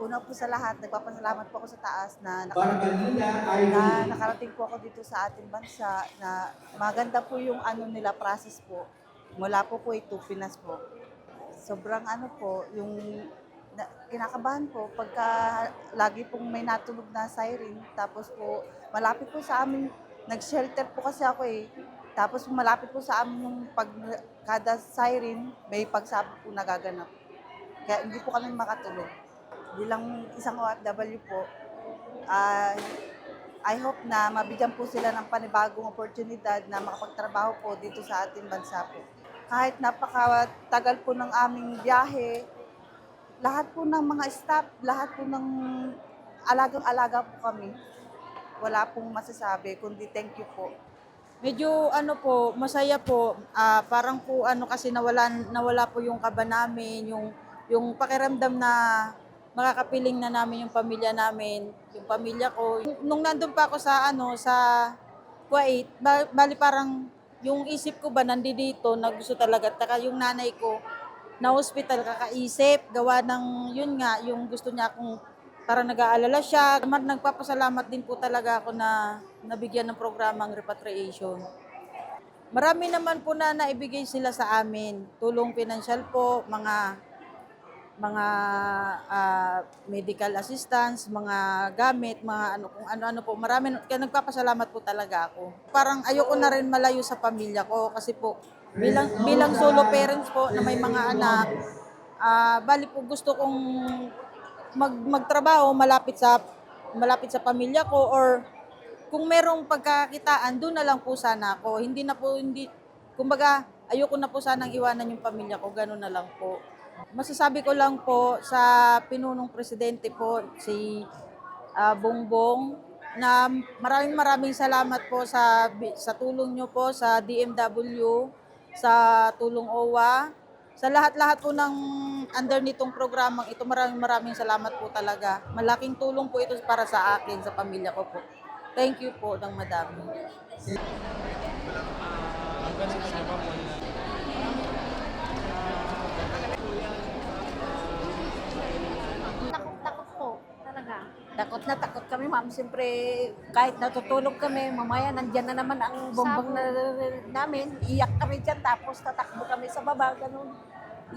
una po sa lahat, nagpapasalamat po ako sa taas na Barkanina na ID. nakarating po ako dito sa ating bansa na maganda po yung ano nila process po. Mula po Kuwait to Pinas po. Sobrang ano po, yung kinakabahan po pagka lagi pong may natunog na siren. Tapos po, malapit po sa amin, nag-shelter po kasi ako eh. Tapos malapit po sa amin yung pag kada siren, may pagsabog po nagaganap. Kaya hindi po kami makatulog. Bilang isang OFW po, ah, I hope na mabigyan po sila ng panibagong oportunidad na makapagtrabaho po dito sa ating bansa po. Kahit napakatagal po ng aming biyahe, lahat po ng mga staff, lahat po ng alagang-alaga po kami. Wala pong masasabi, kundi thank you po. Medyo ano po, masaya po. Parang po ano kasi nawala po yung kaba namin, yung pakiramdam na makakapiling na namin yung pamilya namin, yung pamilya ko. Nung nandun pa ako sa ano sa Kuwait, bali parang yung isip ko ba nandito na gusto talaga. Taka yung nanay ko na hospital kakaisip, gawa ng yun nga, yung gusto niya kung parang nag-aalala siya. Nagpapasalamat din po talaga ako na nabigyan ng programang repatriation. Marami naman po na naibigay sila sa amin. Tulong pinansyal po, mga medical assistance, mga gamit, mga ano kung ano-ano po. Marami kaya nagpapasalamat po talaga ako. Parang ayoko na rin malayo sa pamilya ko kasi po bilang solo parents po na may mga anak, bali po gusto kong magtrabaho malapit sa pamilya ko or kung merong pagkakitaan, doon na lang po sana ako. Kumbaga, ayoko na po sanang iwanan yung pamilya ko, gano'n na lang po. Masasabi ko lang po sa pinunong presidente po, si Bongbong, na maraming salamat po sa tulong nyo po sa DMW, sa tulong OWA, sa lahat-lahat po ng under nitong programang ito, maraming salamat po talaga. Malaking tulong po ito para sa akin, sa pamilya ko po. Thank you po ng madami. Takot po, talaga. Takot na takot kami, ma'am. Siyempre, kahit natutulog kami, mamaya nandyan na naman ang bombang namin. Iyak kami dyan, tapos tatakbo kami sa baba, ganun.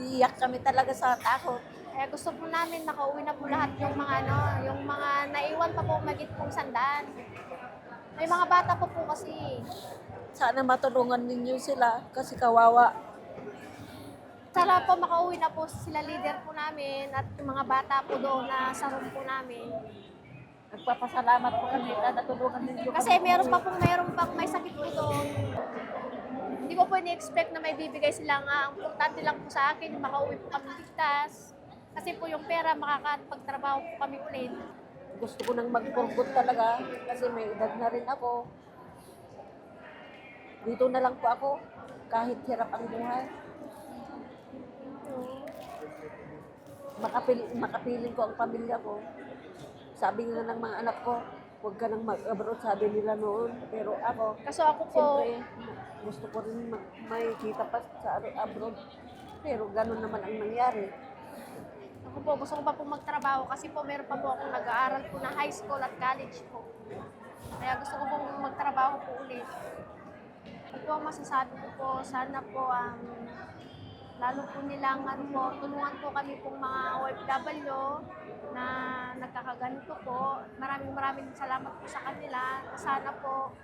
Iyak kami talaga sa takot. Kaya gusto po namin nakauwi na po lahat yung mga yung mga naiwan pa po magit pong sandaan. May mga bata po kasi. Sana matulungan ninyo sila kasi kawawa. Sana po makauwi na po sila leader po namin at yung mga bata po doon na sa room po namin. Nagpapasalamat po kami na natulungan ninyo. Kasi meron pang may sakit po doon. Hindi ko po ini-expect na may bibigay sila nga. Ang importante lang po sa akin, makauwi po kami ligtas. Kasi po yung pera, makakapagtrabaho po kami ulit. Gusto ko nang mag-forgood talaga kasi may edad na rin ako. Dito na lang po ako kahit hirap ang buhay. Makapiling ko ang pamilya ko. Sabi nga ng mga anak ko, huwag ka nang mag-abroad, sabi nila noon. Pero ako, Kaso ako po, siyempre, gusto ko rin may kita pa sa abroad. Pero ganun naman ang nangyari. gusto ko pa po magtrabaho kasi po meron pa po akong nag-aaral po na high school at college po. Kaya gusto ko pong magtrabaho po ulit. Ito ang masasabi ko po, sana po lalo po nilang tulungan po kami pong mga OFW na nagkakaganito po. Maraming salamat po sa kanila. Sana po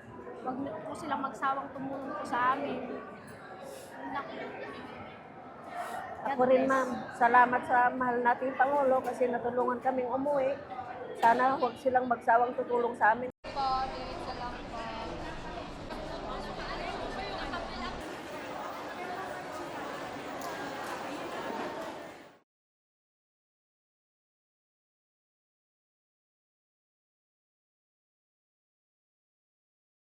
wag niyo po silang magsawang tumulong po sa amin. Yun lang. Ako rin, ma'am. Salamat sa mahal nating Pangulo kasi natulungan kaming umuwi. Sana huwag silang magsawang tutulong sa amin.